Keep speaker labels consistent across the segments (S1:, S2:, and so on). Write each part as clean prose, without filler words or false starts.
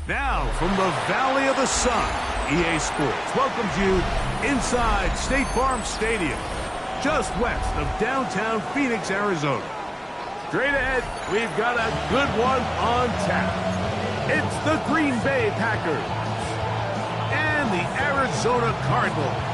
S1: Now, from the Valley of the Sun, EA Sports welcomes you inside State Farm Stadium, just west of downtown Phoenix, Arizona. Straight ahead, we've got a good one on tap. It's the Green Bay Packers and the Arizona Cardinals.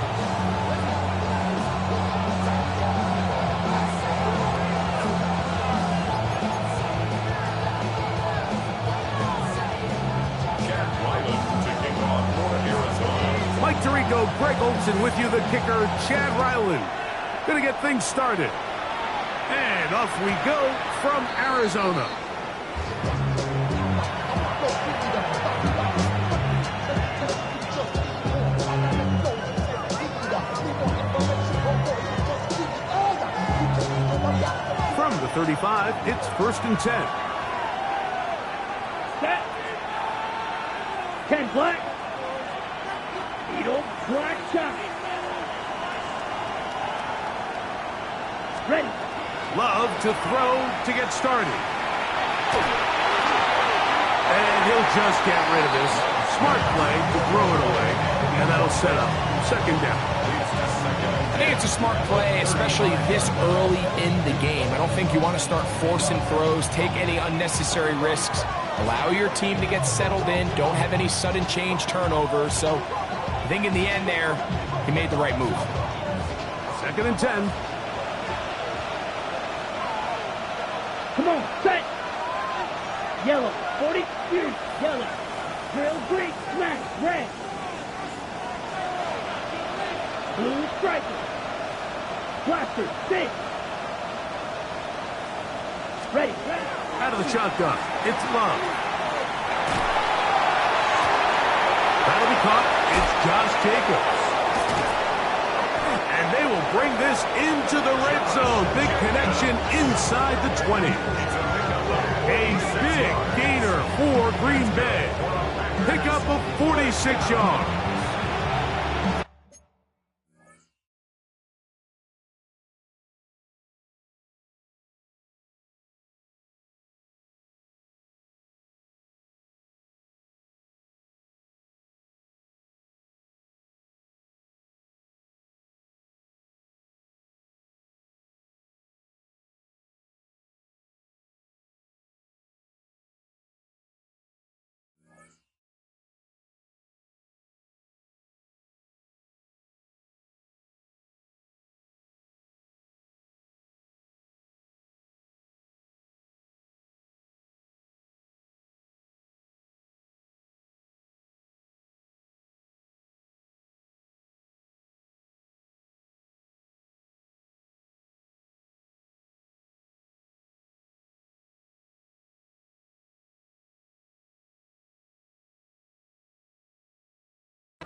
S1: Mike Tirico, Greg Olson with you, the kicker, Chad Ryland. Gonna get things started. And off we go from Arizona. From the 35, it's 1st and 10.
S2: Set. 10 black. Needle, black shot. Ready.
S1: Love to throw to get started. And he'll just get rid of this. Smart play to throw it away. And that'll set up 2nd down.
S3: I think it's a smart play, especially this early in the game. I don't think you want to start forcing throws, take any unnecessary risks. Allow your team to get settled in. Don't have any sudden change turnovers. So I think in the end there, he made the right move.
S1: 2nd and 10.
S2: Come on, set. Yellow, 40, huge, yellow. Drill, green, smash, red. Blue, striker. Blaster, 6. Ready.
S1: Out of the shotgun, it's Love. That'll be caught. It's Josh Jacobs. And they will bring this into the red zone. Big connection inside the 20. A big gainer for Green Bay. Pickup of 46 yards.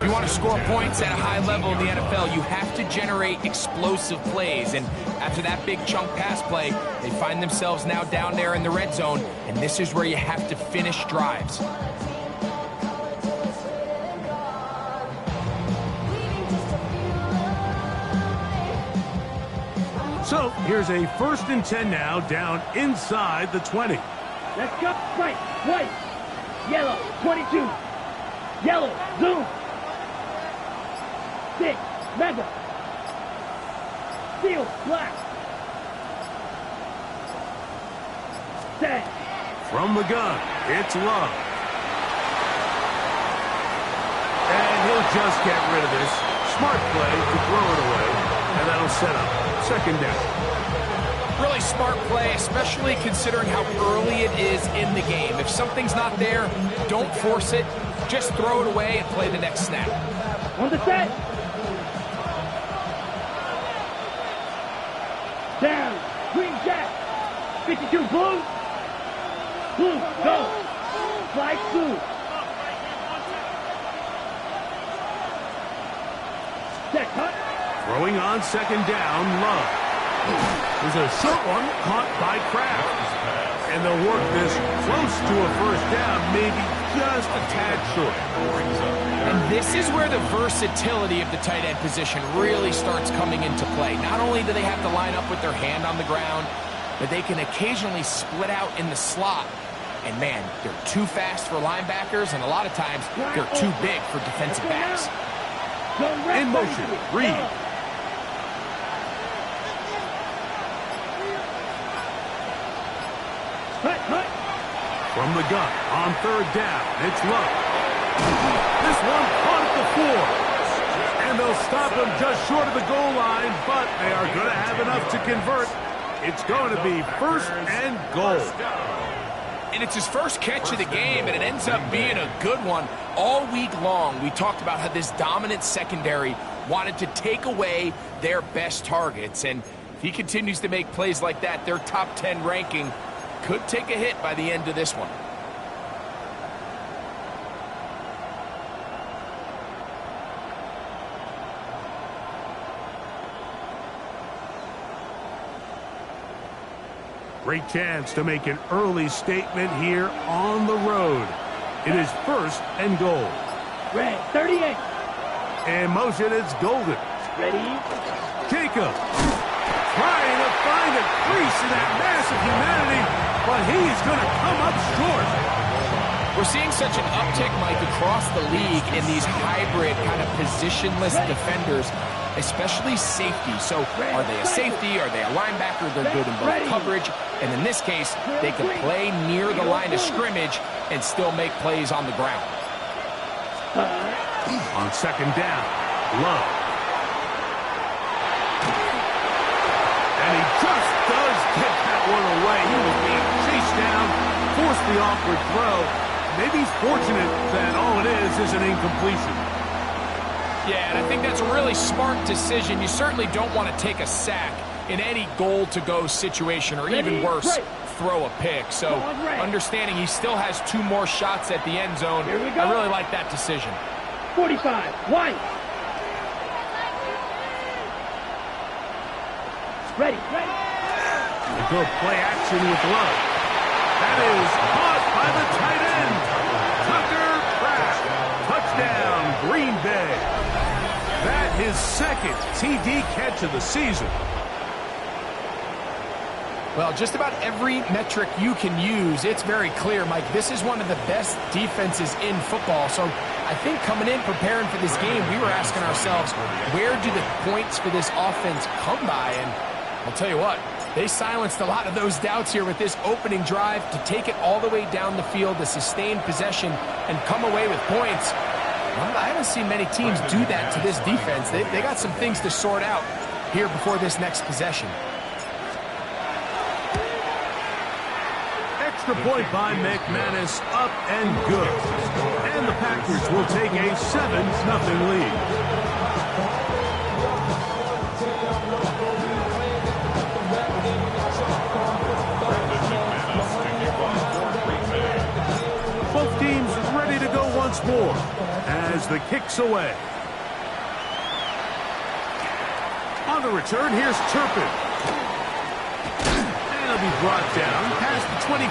S3: If you want to score points at a high level in the NFL, you have to generate explosive plays. And after that big chunk pass play, they find themselves now down there in the red zone. And this is where you have to finish drives.
S1: So here's a 1st and 10 now, down inside the 20.
S2: Let's go. Right, white, yellow, 22. Yellow, zoom. 6, mega. Steel, black. 10.
S1: From the gun, it's Love. And he'll just get rid of this. Smart play to throw it away. And that'll set up 2nd down.
S3: Really smart play, especially considering how early it is in the game. If something's not there, don't force it. Just throw it away and play the next snap.
S2: On the set. Down. Green jack. 52 blue. Blue, go. Flag blue. Set cut.
S1: Throwing on 2nd down, Love. There's a short one caught by Kraft. And they'll work this close to a first down, maybe just a tad short.
S3: And this is where the versatility of the tight end position really starts coming into play. Not only do they have to line up with their hand on the ground, but they can occasionally split out in the slot. And man, they're too fast for linebackers, and a lot of times they're too big for defensive backs.
S1: In motion, Reed. From the gun, on third down, it's low. This one caught at the 4. And they'll stop him just short of the goal line, but they are going to have enough to convert. It's going to be first and goal.
S3: And it's his first catch of the game, and it ends up being a good one. All week long, we talked about how this dominant secondary wanted to take away their best targets. And if he continues to make plays like that, their top 10 ranking could take a hit by the end of this one.
S1: Great chance to make an early statement here on the road. It is first and goal.
S2: Red, 38.
S1: In motion, it's Golden.
S2: Ready?
S1: Jacob trying to find a crease in that mass of humanity, but he is going to come up short.
S3: We're seeing such an uptick, Mike, across the league in these hybrid kind of positionless defenders, especially safety. So are they a safety? Are they a linebacker? They're good in both coverage. And in this case, they can play near the line of scrimmage and still make plays on the ground.
S1: On second down, Love. And he just does get that one away. He was being chased down, forced the awkward throw. Maybe he's fortunate that all it is an incompletion.
S3: Yeah, and I think that's a really smart decision. You certainly don't want to take a sack in any goal-to-go situation, or even worse, throw a pick. So understanding he still has 2 more shots at the end zone, I really like that decision.
S2: 45, White. Ready.
S1: Good play action with Love. That is caught by the tight end. Tucker Kraft. Touchdown, Green Bay. That his second TD catch of the season.
S3: Well, just about every metric you can use, it's very clear, Mike. This is one of the best defenses in football. So I think coming in, preparing for this game, we were asking ourselves, where do the points for this offense come by? And I'll tell you what, they silenced a lot of those doubts here with this opening drive to take it all the way down the field, to sustain possession, and come away with points. Well, I haven't seen many teams do that to this defense. They got some things to sort out here before this next possession.
S1: Extra point by McManus, up and good. And the Packers will take a 7-0 lead. Both teams ready to go once more as the kick's away. On the return, here's Turpin. He'll be brought down past the 25.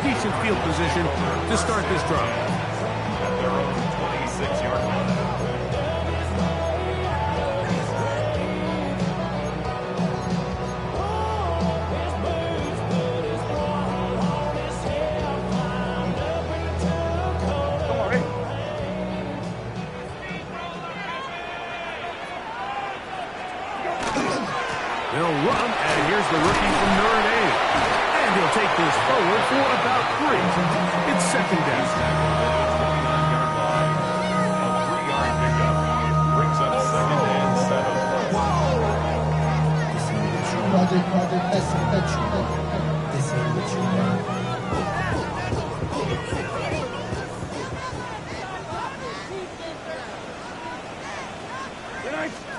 S1: Decent field position to start this drive.
S4: At their own 26-yard line.
S1: They'll run, and here's the rookie from Notre Dame. And he'll take this forward for about 3. It's second down.
S4: A 3-yard pickup brings up second and 7.
S5: Project, that's this ain't what you want.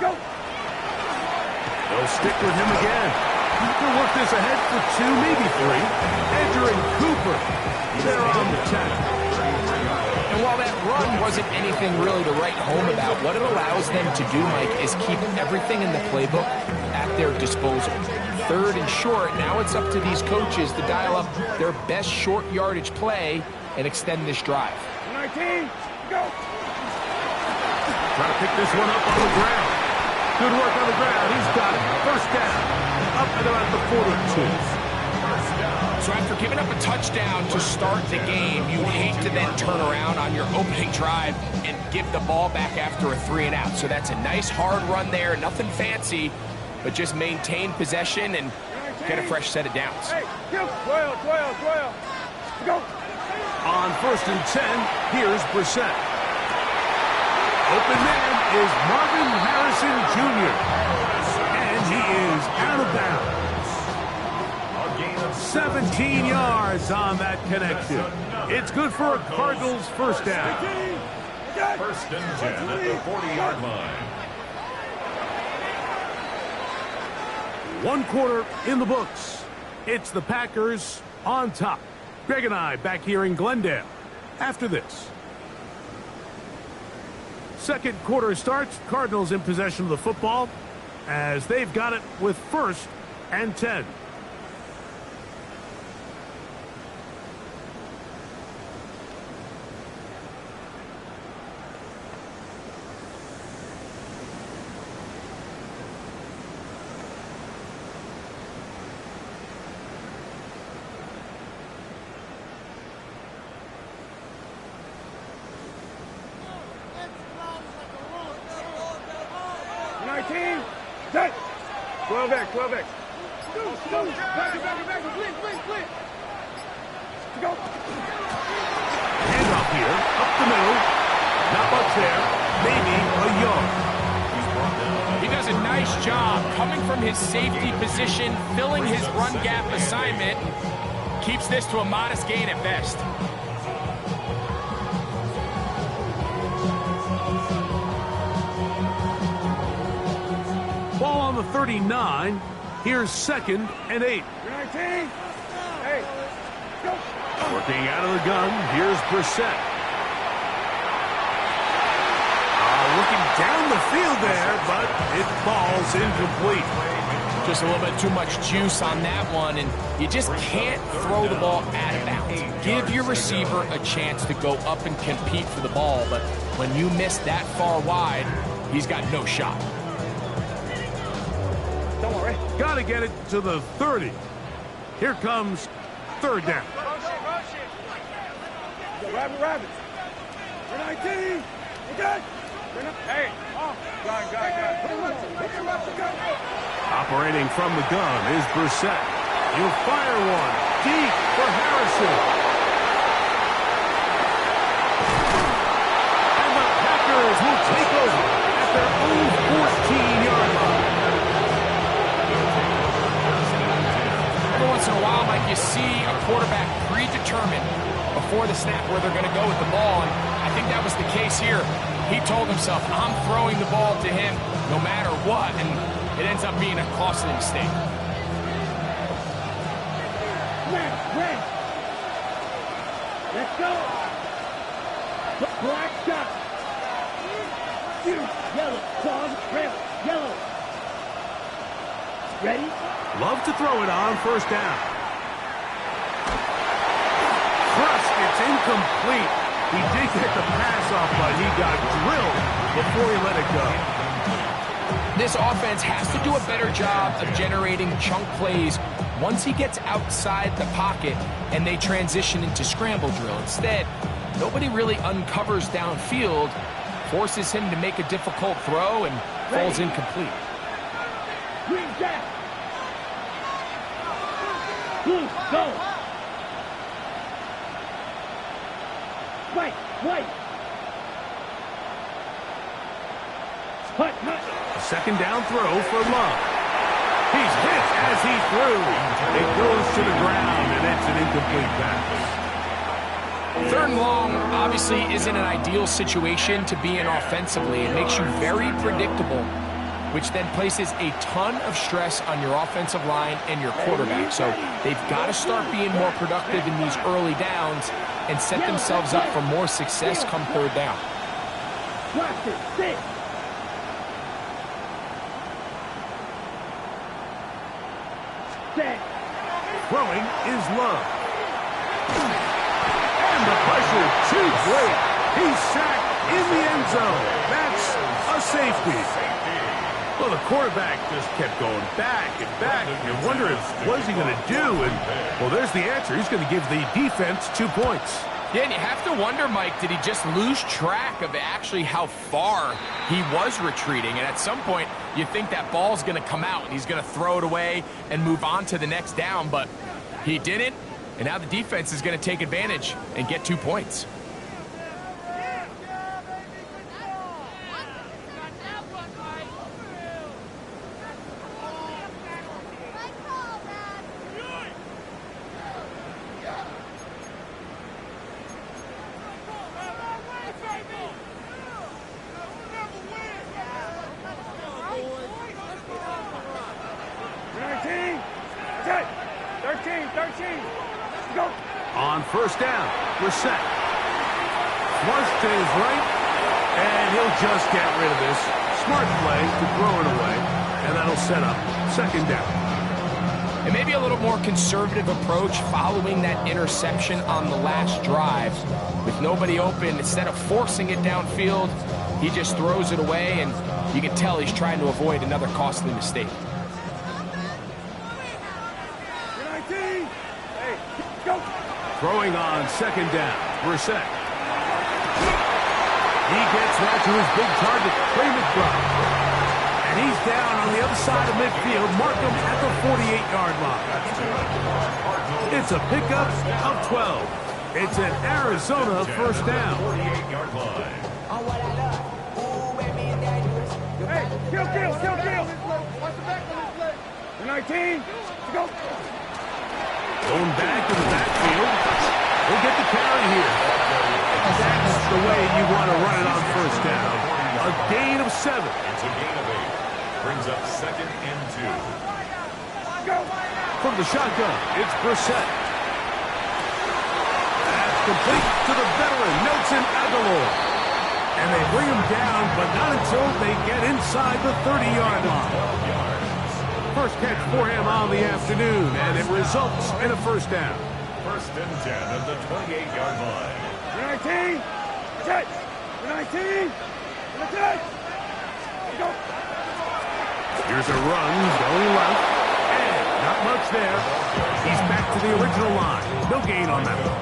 S2: Go.
S1: They'll stick with him again. They'll work this ahead for 2, maybe 3. Edger and Cooper, they're on the tackle.
S3: And while that run wasn't anything really to write home about, what it allows them to do, Mike, is keep everything in the playbook at their disposal. Third and short, now it's up to these coaches to dial up their best short yardage play and extend this drive.
S2: 19, go!
S1: Trying to pick this one up on the ground. Good work on the ground. He's got it. First down. Up and about the 42.
S3: So after giving up a touchdown to start the game, you'd hate to then turn around on your opening drive and give the ball back after a 3-and-out. So that's a nice hard run there. Nothing fancy, but just maintain possession and get a fresh set of downs.
S2: Hey, 12. Go!
S1: On 1st and 10, here's Brissett. Open man is Marvin Harrison Jr. And he is out of bounds. 17 yards on that connection. It's good for a Cardinals first down.
S4: 1st and 10 at the 40-yard line.
S1: 1 quarter in the books. It's the Packers on top. Greg and I back here in Glendale after this. 2nd quarter starts. Cardinals in possession of the football as they've got it with 1st and 10.
S2: Set! 12X. Back, blitz. Go!
S1: Handoff here, up the middle. Not much there. Maybe a yard.
S3: He does a nice job coming from his safety position, filling his run gap assignment. Keeps this to a modest gain at best.
S1: Ball on the 39. Here's 2nd and 8.
S2: 19. Hey, go!
S1: Working out of the gun. Here's Brissett. Looking down the field there, but it falls incomplete.
S3: Just a little bit too much juice on that one, and you just can't throw the ball out of bounds. Give your receiver a chance to go up and compete for the ball, but when you miss that far wide, he's got no shot.
S2: Don't worry.
S1: Got to get it to the 30. Here comes 3rd down.
S2: Rabbit. 19. Okay. Hey. Got it.
S1: Operating from the gun is Brissett. He'll fire one deep for Harrison. And the Packers will take over at their own 14-yard line.
S3: Every once in a while, Mike, you see a quarterback predetermined before the snap where they're going to go with the ball, and I think that was the case here. He told himself, I'm throwing the ball to him no matter what, and it ends up being a costly mistake.
S2: Red. Let's go. Black shot. Yellow. Pause. Red. Yellow. Ready?
S1: Love to throw it on 1st down. Thrust, it's incomplete. He did get the pass off, but he got drilled before he let it go.
S3: This offense has to do a better job of generating chunk plays once he gets outside the pocket and they transition into scramble drill. Instead, nobody really uncovers downfield, forces him to make a difficult throw, and falls incomplete.
S2: Green jack. Blue, go. White. Hut.
S1: A 2nd down throw for Love. He's hit as he threw. It goes to the ground, and it's an incomplete pass.
S3: 3rd and long obviously isn't an ideal situation to be in offensively. It makes you very predictable which then places a ton of stress on your offensive line and your quarterback. So they've got to start being more productive in these early downs and set themselves up for more success come third down.
S1: Throwing is Love. And the pressure too great. He's sacked in the end zone. That's a safety. Well, the quarterback just kept going back and back. You wonder what is he going to do? And, well, there's the answer. He's going to give the defense 2 points.
S3: Yeah, and you have to wonder, Mike, did he just lose track of actually how far he was retreating? And at some point, you think that ball's going to come out and he's going to throw it away and move on to the next down, but he didn't. And now the defense is going to take advantage and get 2 points.
S1: On first down, we're set. Flush to his right, and he'll just get rid of this. Smart play to throw it away, and that'll set up second down.
S3: And maybe a little more conservative approach following that interception on the last drive. With nobody open, instead of forcing it downfield, he just throws it away, and you can tell he's trying to avoid another costly mistake.
S1: Throwing on second down, Brissett. He gets right to his big target, Trey McBride. And he's down on the other side of midfield, mark him at the 48-yard line. It's a pickup of 12. It's an Arizona first down.
S2: Hey, kill. 19, go.
S1: Going back to the backfield. We'll get the carry here. That's the way you want to run it on first down. A gain of 7.
S4: It's a gain of 8. Brings up second and 2.
S1: From the shotgun, it's Brissett. That's complete to the veteran, Nelson Aguilar. And they bring him down, but not until they get inside the 30-yard line. First catch for him on the afternoon, and it results in a first down.
S4: First and 10 at the 28-yard line.
S2: 19, catch. 19, catch. Go.
S1: Here's a run going left, and not much there. He's back to the original line. No gain on that one.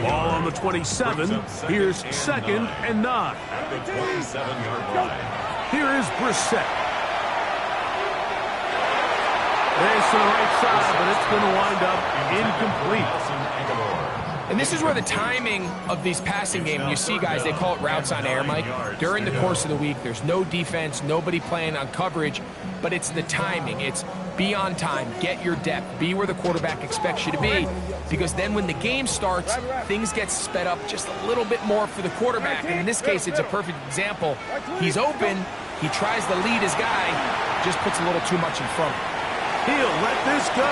S1: Ball on the 27. Here's second and 9.
S4: At the 27-yard line.
S1: Here is Brissett. Race to the right side, but it's going to wind up incomplete.
S3: And this is where the timing of these passing games, you see guys, they call it routes on air, Mike. During the course of the week, there's no defense, nobody playing on coverage, but it's the timing. It's be on time, get your depth, be where the quarterback expects you to be, because then when the game starts, things get sped up just a little bit more for the quarterback. And in this case, it's a perfect example. He's open, he tries to lead his guy, just puts a little too much in front.
S1: He'll let this go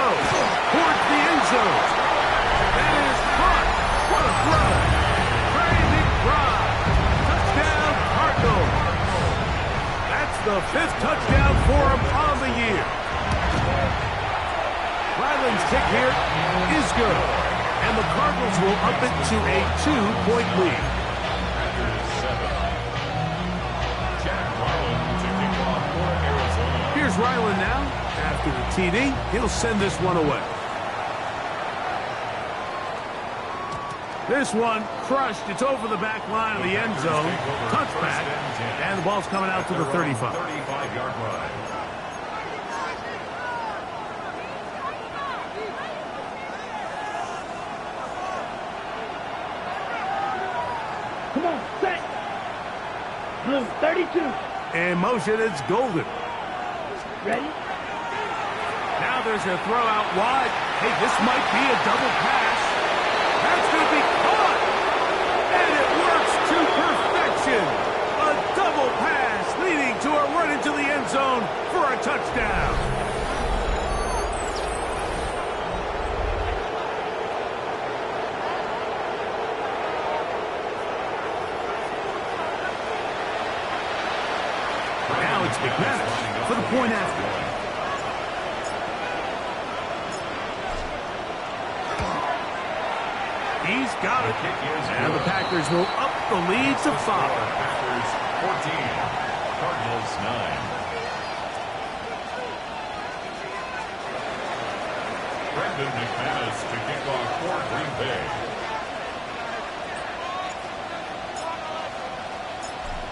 S1: towards the end zone. That is caught. What a throw. Trey McBride. Touchdown, Cardinals. That's the 5th touchdown for him on the year. Ryland's kick here is good. And the Cardinals will up it to a 2-point lead. Here's Ryland now. After the TD, he'll send this one away. This one crushed. It's over the back line of the end zone. Touchback. And the ball's coming out to the 35.
S4: 35-yard line.
S2: Come on, set. Blue, 32.
S1: In motion, it's Golden.
S2: Ready?
S1: Now there's a throw out wide. Hey, this might be a double pass. That's going to be caught. And it works to perfection. A touchdown. Now it's McManus for the point after. He's got it. And the Packers will up the lead to 5.
S4: Packers 14, Cardinals 9. Brendan McManus to kick off for Green Bay.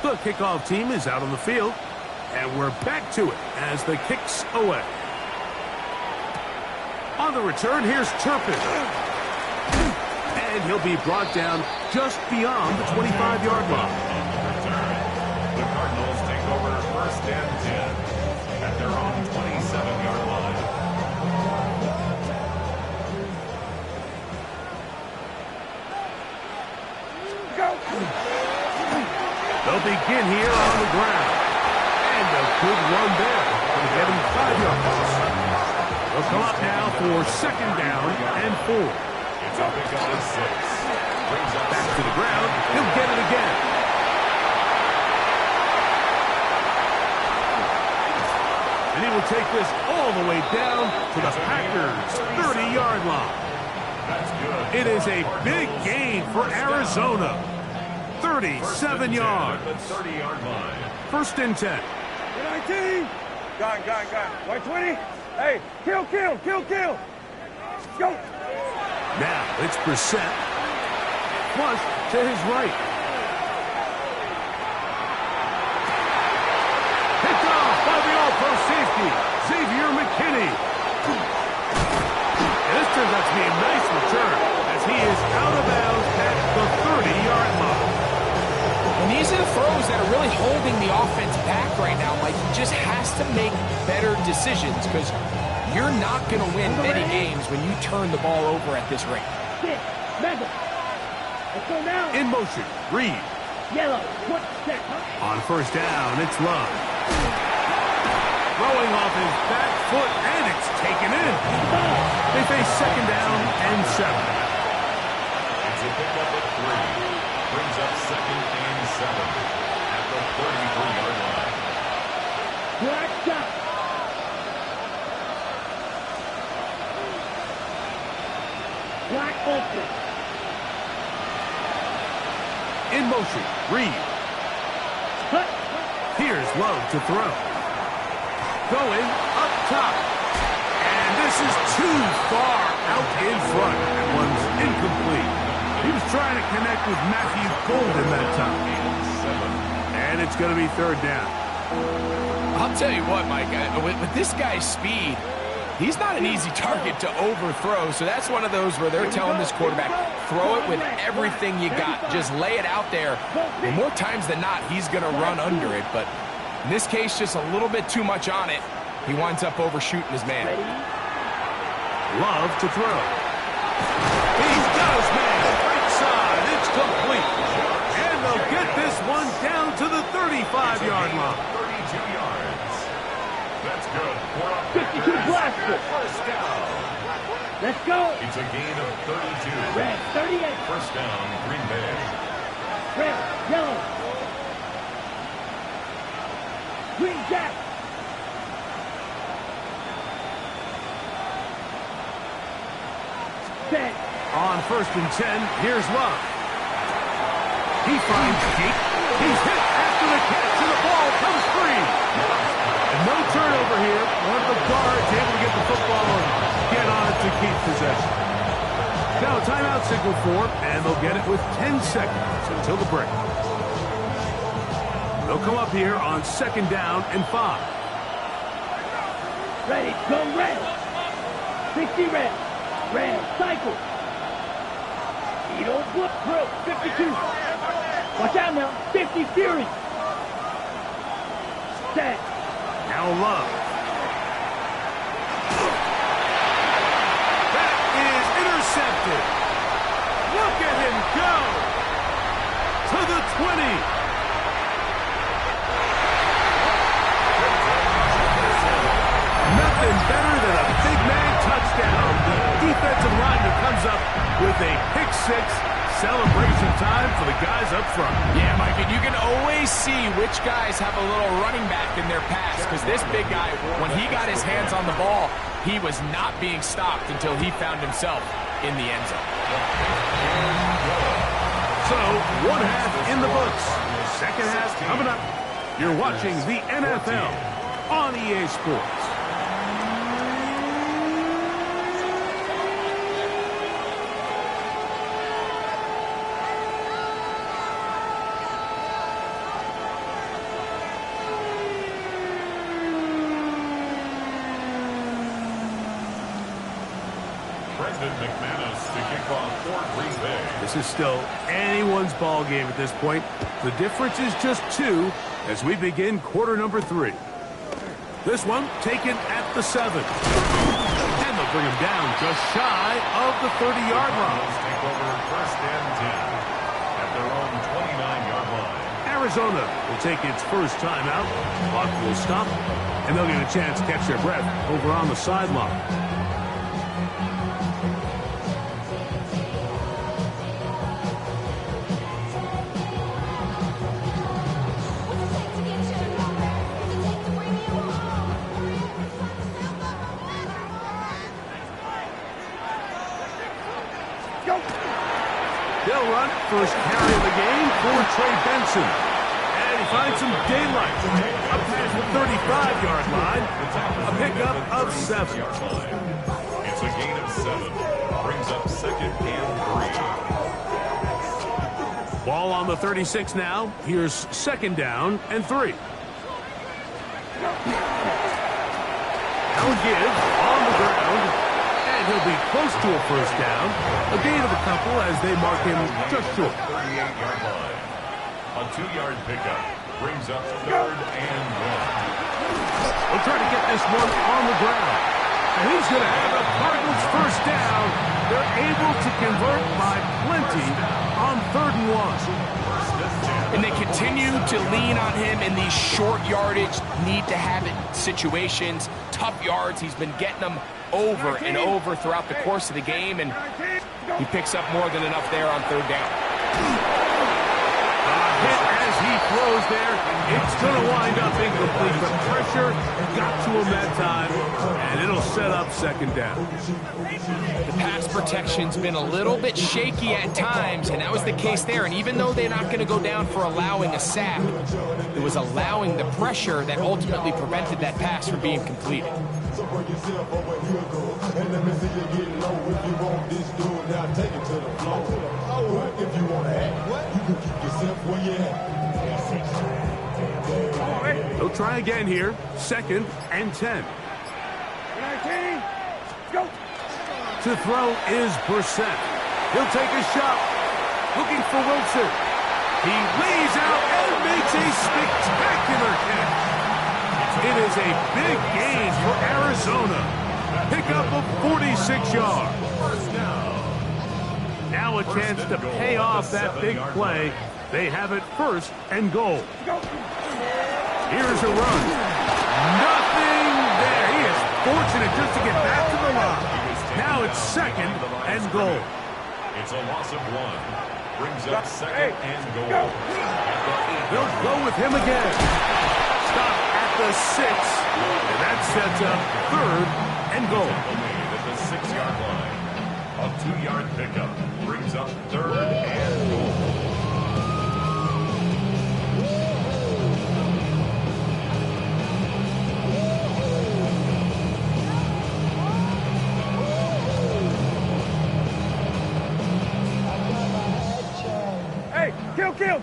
S1: The kickoff team is out on the field, and we're back to it as the kick's away. On the return, here's Turpin. And he'll be brought down just beyond the 25-yard line.
S4: On the return, the Cardinals take over first and 10 at their own 27-yard line.
S1: They'll begin here on the ground. And a good run there to get him 5 yards. They'll come up now for second down and 4.
S4: It's a pick up of 6. Brings up
S1: Back to the ground. He'll get it again. And he will take this all the way down to the Packers' 30-yard line.
S4: That's good.
S1: It is a big gain for Arizona. 37 yards.
S4: 30-yard line.
S1: First and 10.
S2: 19. Gone. 120. Hey, kill. Go.
S1: Now it's Brissett. Flush to his right. Picked off by the all-pro safety, Xavier McKinney. And this turns out to be a nice return as he is out of bounds at the 30-yard line.
S3: And these are the throws that are really holding the offense back right now. Like, he just has to make better decisions because you're not going to win many games when you turn the ball over at this rate.
S2: Madden. Let's go now.
S1: In motion, Reed.
S2: Yellow. What set?
S1: On first down, it's Love. Throwing off his back foot, and it's taken in. They face second down and 7.
S4: It's a pickup of 3. Brings up second and 7 at the 33-yard line.
S2: Black shot. Black open.
S1: In motion, Reed.
S2: Cut.
S1: Here's Love to throw. Going up top. And this is too far out in front. That one's incomplete. He was trying to connect with Matthew Golden that time. And it's going to be third down.
S3: I'll tell you what, Mike, with this guy's speed, he's not an easy target to overthrow. So that's one of those where they're telling this quarterback, throw it with everything you got. Just lay it out there. And more times than not, he's going to run under it. But in this case, just a little bit too much on it. He winds up overshooting his man.
S1: Love to throw. He's got his man. Right side. It's complete. And they'll get this one down to the 35-yard line.
S4: 32 yards. That's good.
S2: 52 blaster.
S4: First down.
S2: Let's go.
S4: It's a gain of 32.
S2: Red. 38.
S4: First down, Green Bay.
S2: Red. Yellow. Green jack. Set.
S1: On first and 10, here's Love. He finds Jake. He's hit after the catch, and the ball comes free. And no turnover here. One of the guards able to get the football and get on it to keep possession. Now a timeout signal for, and they'll get it with 10 seconds until the break. They'll come up here on second down and 5.
S2: Ready. Go red. 60 red. Red. Cycle. Edo flip through. 52. Watch out now. 50 Fury. Set.
S1: Now Love. That is intercepted. Look at him go. To the 20. up with a pick six. Celebration time for the guys up front.
S3: Yeah, Mike, and you can always see which guys have a little running back in their pass, because this big guy, when he got his hands on the ball, he was not being stopped until he found himself in the end zone.
S1: So, one half in the books. Second half coming up. You're watching the NFL on EA Sports. This is still anyone's ball game at this point. The difference is just 2 as we begin quarter number 3. This one taken at the 7. And they'll bring him down just shy of the 30-yard line.
S4: Take over first and 10 at their own 29-yard line.
S1: Arizona will take its first time out. Clock will stop, and they'll get a chance to catch their breath over on the sideline. They'll run first carry of the game for Trey Benson. And he finds some daylight. Up past the 35-yard line. A pickup of 7.
S4: It's a gain of 7. Brings up second and 3.
S1: Ball on the 36 now. Here's second down and 3. Now give on the ground. He'll be close to a first down. A gain of a couple as they mark him just short.
S4: 38-yard line. A 2-yard pickup brings up third and 1.
S1: We'll try to get this one on the ground. And he's going to have the Cardinals first down. They're able to convert by plenty on 3rd and 1.
S3: And they continue to lean on him in these short yardage, need-to-have-it situations, tough yards. He's been getting them over and over throughout the course of the game, and he picks up more than enough there on 3rd down.
S1: Hit as he throws there. It's going to wind up incomplete, but pressure got to him that time, and it'll set up 2nd down.
S3: The pass protection's been a little bit shaky at times, and that was the case there. And even though they're not going to go down for allowing a sack, it was allowing the pressure that ultimately prevented that pass from being completed.
S1: They'll try again here. 2nd and 10.
S2: Go.
S1: To throw is Brissett. He'll take a shot. Looking for Wilson. He lays out and makes a spectacular catch. It is a big gain for Arizona. Pickup of 46 yards. Now a chance to pay off that big play. They have it 1st and goal. Here's a run. Nothing there. He is fortunate just to get back to the line. Now it's 2nd and goal.
S4: It's a loss of 1. Brings up 2nd and goal.
S1: They'll go with him again. Stop at the 6. And that sets up 3rd and goal.
S4: At the 6-yard line. A 2-yard pickup brings up 3rd and goal.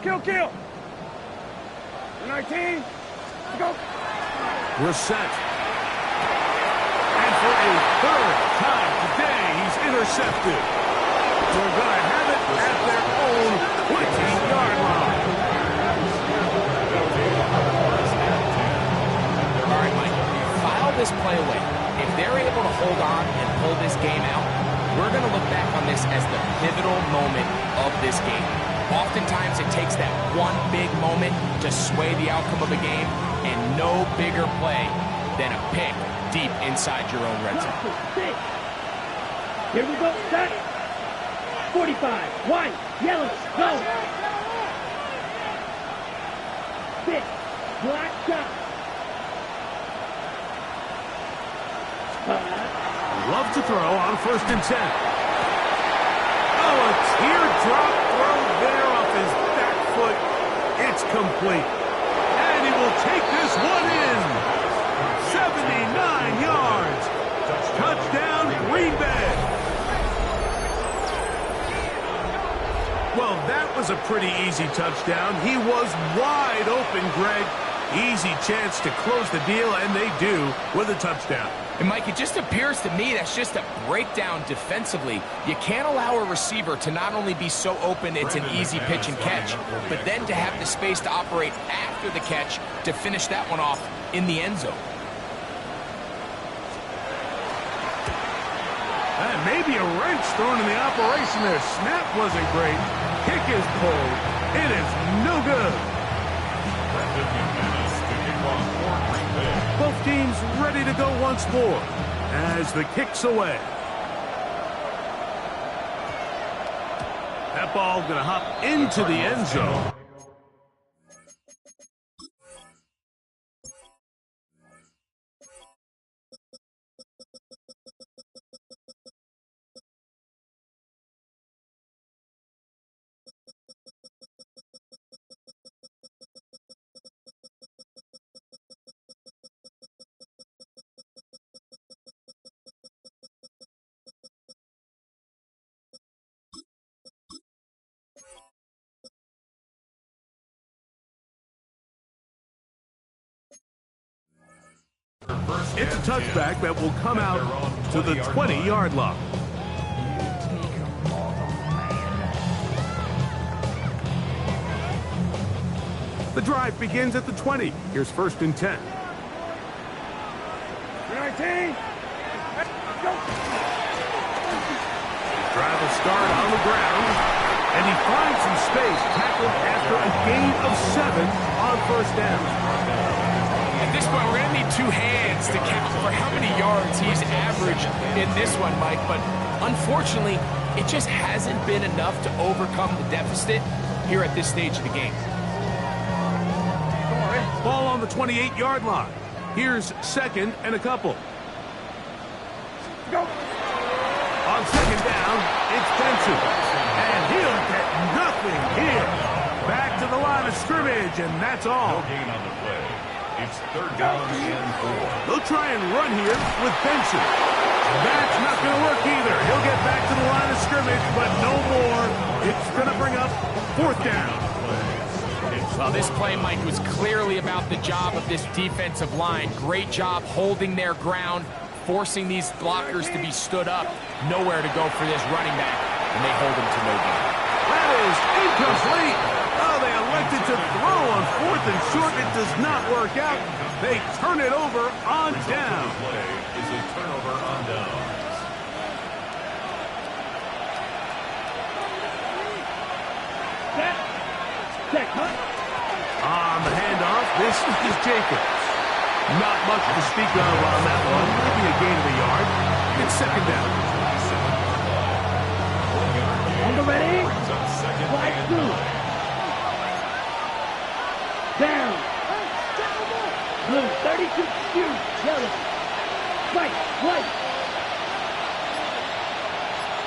S2: Kill. 19. Go.
S1: Brissett. And for a 3rd time today, he's intercepted. They're going to have it at their own 20-yard line.
S3: All right, Mike, file this play away. If they're able to hold on and pull this game out, we're going to look back on this as the pivotal moment of this game. Oftentimes, it takes that one big moment to sway the outcome of a game, and no bigger play than a pick deep inside your own red zone.
S2: Here we go. Set. 45, white, yellow, go. 6, black shot.
S1: Love to throw on 1st and 10. Oh, a teardrop throw there off his back foot. It's complete. And he will take this one in. 79 yards. Touchdown, Green Bay. Well, that was a pretty easy touchdown. He was wide open, Greg. Easy chance to close the deal, and they do with a touchdown.
S3: And, Mike, it just appears to me that's just a breakdown defensively. You can't allow a receiver to not only be so open it's an easy pitch and catch, but then to have the space to operate after the catch to finish that one off in the end zone.
S1: And maybe a wrench thrown in the operation there. Snap wasn't great. Kick is pulled. It is no good. Both teams ready to go once more as the kick's away. That ball going to hop into the end zone. It's a touchback that will come out to the 20-yard line. The drive begins at the 20. Here's 1st and 10.
S2: 19.
S1: Drive will start on the ground, and he finds some space, tackled after a gain of 7 on 1st down.
S3: At this point, we're going to need 2 hands to count for how many yards he's averaged in this one, Mike. But unfortunately, it just hasn't been enough to overcome the deficit here at this stage of the game.
S1: Ball on the 28-yard line. Here's 2nd and a couple.
S2: Go.
S1: On 2nd down, it's Benson. And he'll get nothing here. Back to the line of scrimmage, and that's all.
S4: No gain on the play. It's 3rd down and 4.
S1: They'll try and run here with Benson. That's not going to work either. He'll get back to the line of scrimmage, but no more. It's going to bring up 4th down.
S3: Well, this play, Mike, was clearly about the job of this defensive line. Great job holding their ground, forcing these blockers to be stood up. Nowhere to go for this running back, and they hold him to no gain.
S1: That is incomplete. Oh, they elected to throw on 4th and short. It does not work out. They turn it over on down.
S4: Play is a turnover on downs.
S2: Check, huh?
S1: On the handoff, this is Jacobs. Not much to speak of on that one. Maybe a gain of a yard. It's 2nd down.
S2: On the ready. Slide through. Down. Blue, 32 shoot. Yellow. White.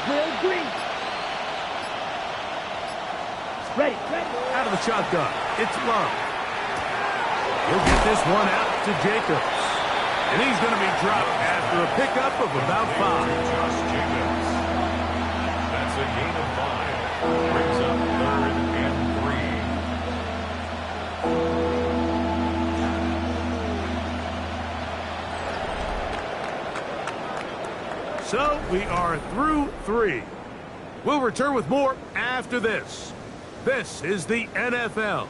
S2: Blue, green. Ready.
S1: Out of the shotgun. It's Love. He'll get this one out to Jacobs. And he's going to be dropped after a pickup of about 5.
S4: Josh Jacobs. That's a gain of 5. Brings up 3rd and 3.
S1: So we are through 3. We'll return with more after this. This is the NFL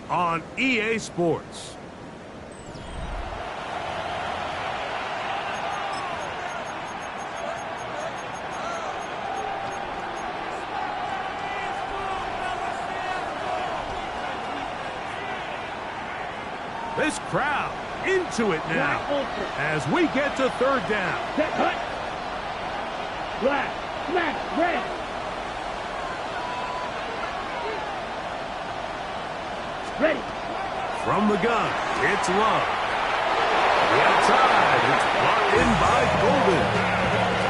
S1: on EA Sports. This crowd into it now as we get to 3rd down.
S2: Set, cut. Black, smash, red.
S1: From the gun, it's Love. The outside, it's blocked in by Golden.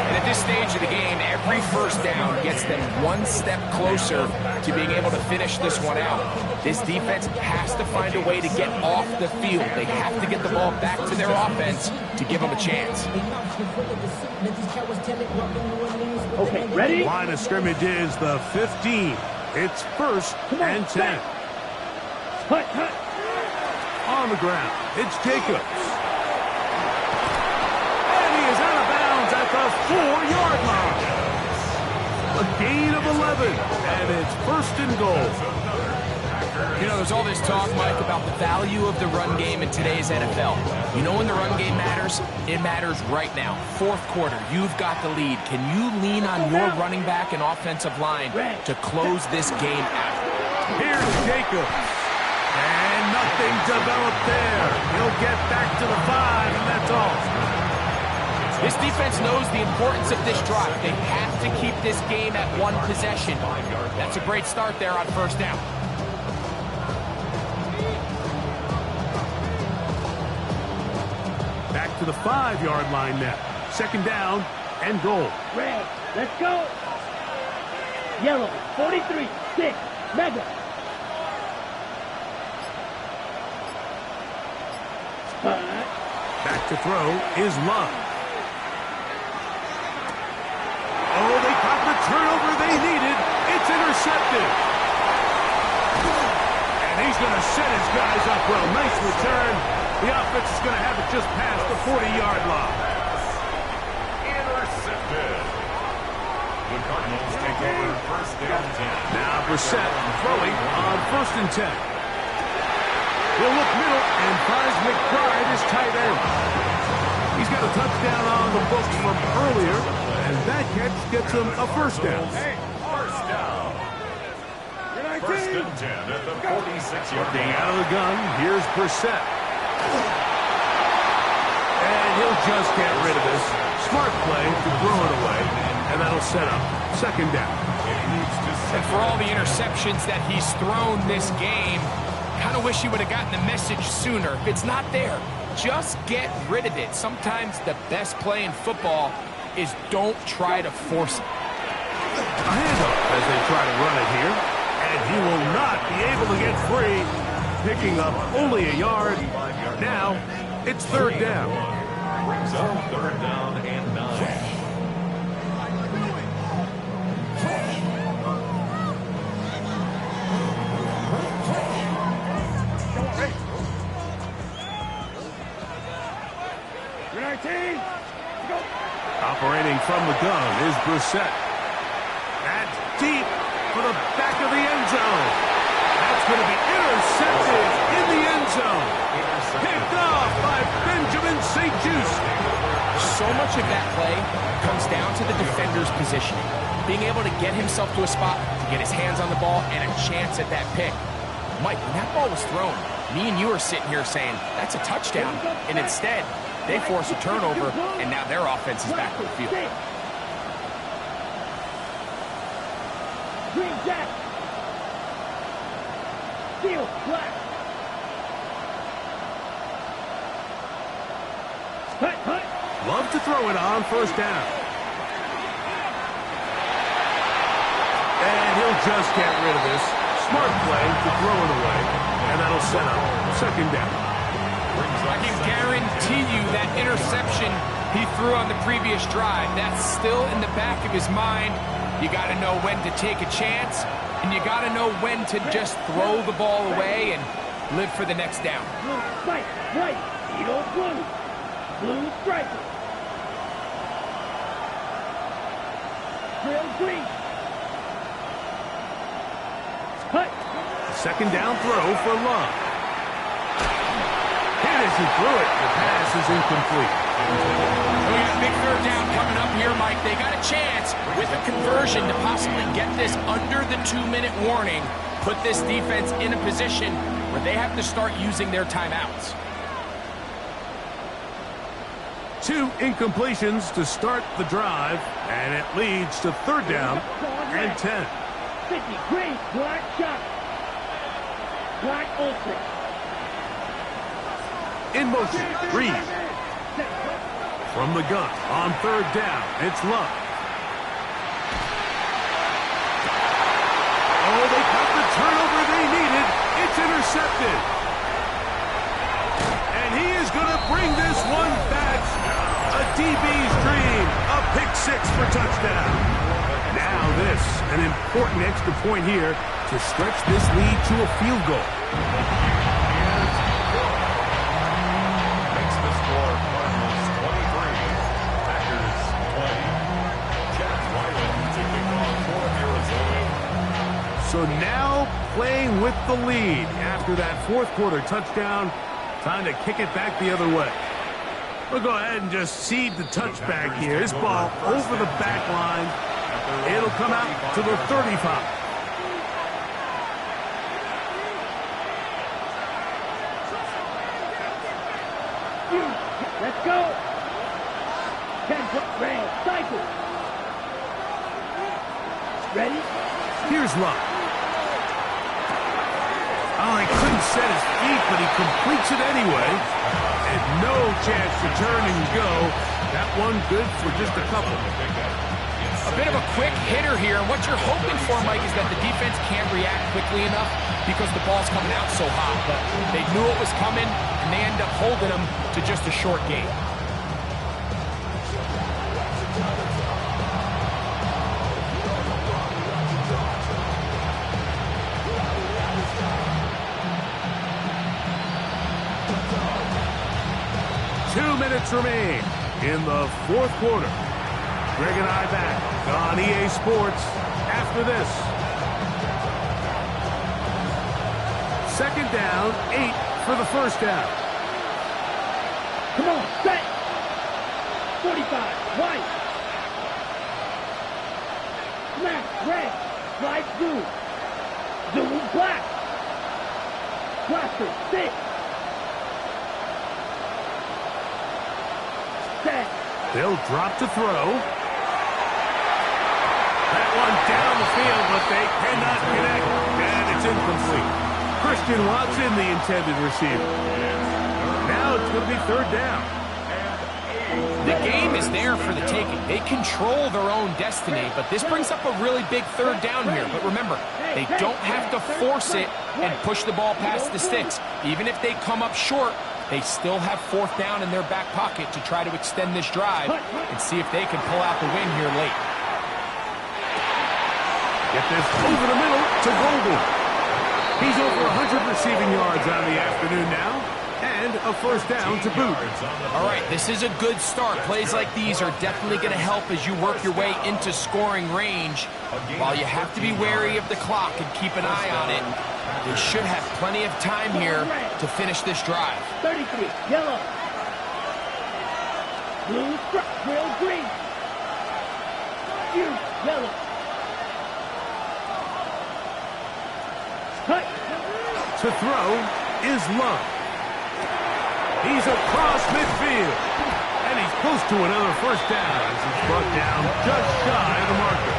S3: And at this stage of the game, every first down gets them one step closer to being able to finish this one out. This defense has to find a way to get off the field. They have to get the ball back to their offense to give them a chance.
S2: Okay, ready?
S1: Line of scrimmage is the 15. It's first and 10.
S2: Hut, hut.
S1: On the ground, it's Jacobs. And he is out of bounds at the 4-yard line. A gain of 11, and it's first and goal.
S3: You know, there's all this talk, Mike, about the value of the run game in today's NFL. You know when the run game matters? It matters right now. Fourth quarter, you've got the lead. Can you lean on your running back and offensive line to close this game out?
S1: Here's Jacobs. And nothing developed there. He'll get back to the 5, and that's all.
S3: This defense knows the importance of this drive. They have to keep this game at one possession. That's a great start there on first down.
S1: Back to the 5-yard line now. Second down and goal.
S2: Red, let's go. Yellow, 43, 6, Mega.
S1: Back to throw is Love. Oh, they caught the turnover they needed. It's intercepted. And he's going to set his guys up well. Nice return. The offense is going to have it just past the 40-yard line.
S4: Intercepted. The Cardinals take over first down 10.
S1: Now Brissett throwing on first and 10. He'll look middle and finds McBride as tight end. He's got a touchdown on the books from earlier, and that catch gets him a first down.
S4: First down. First and 10 at the 46-yard
S1: Getting
S4: line.
S1: out of the gun, here's Brissett. And he'll just get rid of this. Smart play to throw it away, and that'll set up second down.
S3: And for all the interceptions that he's thrown this game, kind of wish he would have gotten the message sooner. If it's not there, just get rid of it. Sometimes the best play in football is don't try to force it.
S1: A handoff as they try to run it here, and he will not be able to get free, picking up only a yard. Now, it's third down.
S4: Brings up third down and 9.
S1: Operating from the gun is Brissett. That's deep for the back of the end zone. That's going to be intercepted in the end zone. Picked off by Benjamin St-Juste.
S3: So much of that play comes down to the defender's positioning. Being able to get himself to a spot, to get his hands on the ball, and a chance at that pick. Mike, when that ball was thrown, me and you are sitting here saying, that's a touchdown. And instead, they force a turnover, and now their offense is back on the field.
S2: Green Jack. Steel black. Hut, hut.
S1: Love to throw it on first down. And he'll just get rid of this. Smart play to throw it away, and that'll set up second down.
S3: I can guarantee you that interception he threw on the previous drive, that's still in the back of his mind. You got to know when to take a chance, and you got to know when to just throw the ball away and live for the next down.
S2: Blue spike, white, Edo blue. Blue striker. Grill green. Hut.
S1: Second down throw for Love. Hit as he threw it. The pass is incomplete.
S3: We got a big third down coming up here, Mike. They got a chance with a conversion to possibly get this under the 2-minute warning, put this defense in a position where they have to start using their timeouts.
S1: 2 incompletions to start the drive, and it leads to third down and 10.
S2: 50 green, black shot. Black ultra.
S1: In motion, Reed. From the gun, on third down, it's Love. Oh, they got the turnover they needed. It's intercepted. And he is going to bring this one back. A DB's dream. A pick six for touchdown. Now this, an important extra point here to stretch this lead to a field goal.
S4: Makes the score Cardinals 23, Packers 20. Jeff Wyland to kick off for Arizona.
S1: So now playing with the lead after that fourth quarter touchdown. Time to kick it back the other way. We'll go ahead and just seed the touchback here. This ball over the back line. It'll come out to the 35.
S2: Let's go. 10-foot Rams, cycle. Ready?
S1: Here's Love. Oh, he couldn't set his feet, but he completes it anyway. And no chance to turn and go. That one good for just a couple.
S3: A bit of a quick hitter here. And what you're hoping for, Mike, is that the defense can't react quickly enough because the ball's coming out so hot. But they knew it was coming, and they end up holding them to just a short game.
S1: Remain in the fourth quarter. Greg and I back on EA Sports after this. Second down, 8 for the first down.
S2: Come on, set. 45, white. Smash, red. Slide blue. Zoom, black. Blaster, 6.
S1: They'll drop to throw. That one down the field, but they cannot connect. And it's incomplete. Christian Watson, the intended receiver. Now it's going to be third down.
S3: The game is there for the taking. They control their own destiny, but this brings up a really big third down here. But remember, they don't have to force it and push the ball past the sticks. Even if they come up short, they still have fourth down in their back pocket to try to extend this drive and see if they can pull out the win here late.
S1: Get this over the middle to Golden. He's over 100 receiving yards on the afternoon now, and a first down to boot.
S3: All right, this is a good start. Plays like these are definitely going to help as you work your way into scoring range. While you have to be wary of the clock and keep an eye on it, they should have plenty of time here to finish this drive.
S2: 33, yellow. Blue, grill, green. Yellow. Cut.
S1: To throw is Love. He's across midfield. And he's close to another first down as he's brought down just shy of the marker.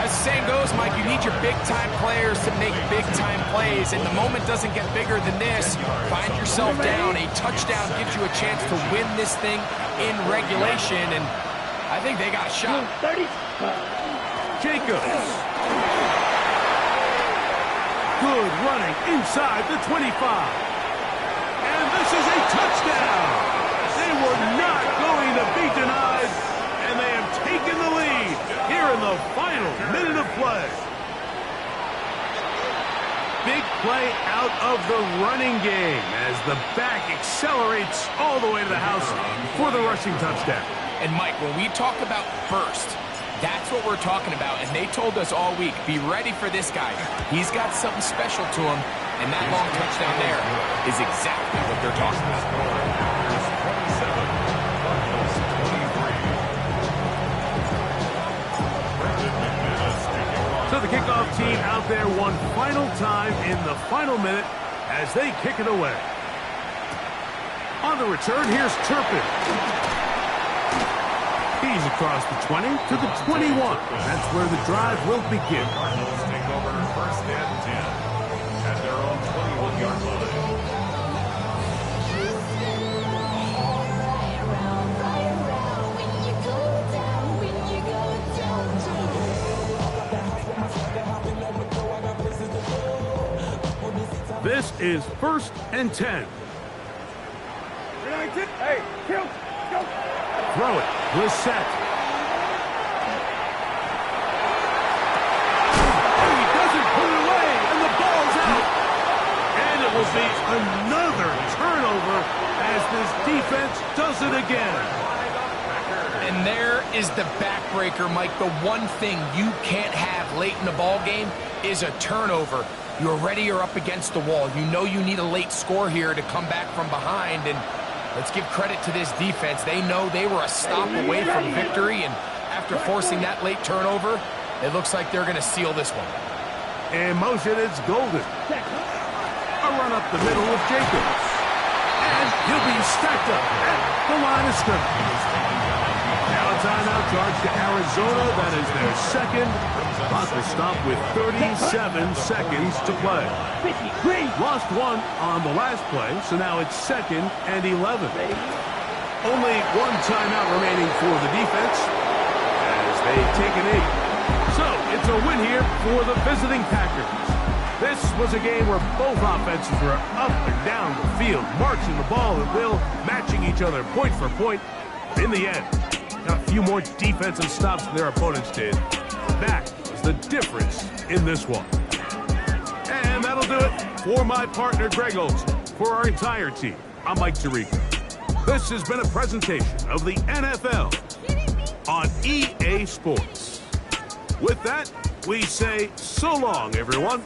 S3: As the saying goes, Mike, you need your big-time players to make big-time plays, and the moment doesn't get bigger than this. Find yourself down. A touchdown gives you a chance to win this thing in regulation, and I think they got a shot.
S2: 30.
S1: Jacobs. Good running inside the 25. And this is a touchdown. They were not going to be denied, and they have taken the lead here in the final minute of play. Big play out of the running game as the back accelerates all the way to the house for the rushing touchdown.
S3: And Mike, when we talk about burst, that's what we're talking about. And they told us all week, be ready for this guy. He's got something special to him. And that long touchdown there is exactly what they're talking about.
S1: So the kickoff team out there one final time in the final minute as they kick it away. On the return, here's Turpin. He's across the 20 to the 21. That's where the drive will begin.
S4: Cardinals take over first and 10 at their own 21-yard line.
S1: This is 1st and 10.
S2: Hey, kill, go.
S1: Throw it. Brissett. And he doesn't put it away, and the ball's out. And it will be another turnover as this defense does it again.
S3: And there is the backbreaker, Mike. The one thing you can't have late in the ball game is a turnover. You're already up against the wall. You know you need a late score here to come back from behind, and let's give credit to this defense. They know they were a stop away from victory, and after forcing that late turnover, it looks like they're going to seal this one.
S1: In motion, it's Golden. A run up the middle of Jacobs. And he'll be stacked up at the line of scrimmage. Now a timeout charge to Arizona. That is their second. Clock will stop with 37 seconds to play. Lost one on the last play, so now it's 2nd and 11. Only one timeout remaining for the defense as they take a knee. So it's a win here for the visiting Packers. This was a game where both offenses were up and down the field, marching the ball at will, matching each other point for point. In the end, got a few more defensive stops than their opponents did. That was the difference in this one. And that'll do it for my partner, Greg Olson. For our entire team, I'm Mike Tirico. This has been a presentation of the NFL on EA Sports. With that, we say so long, everyone.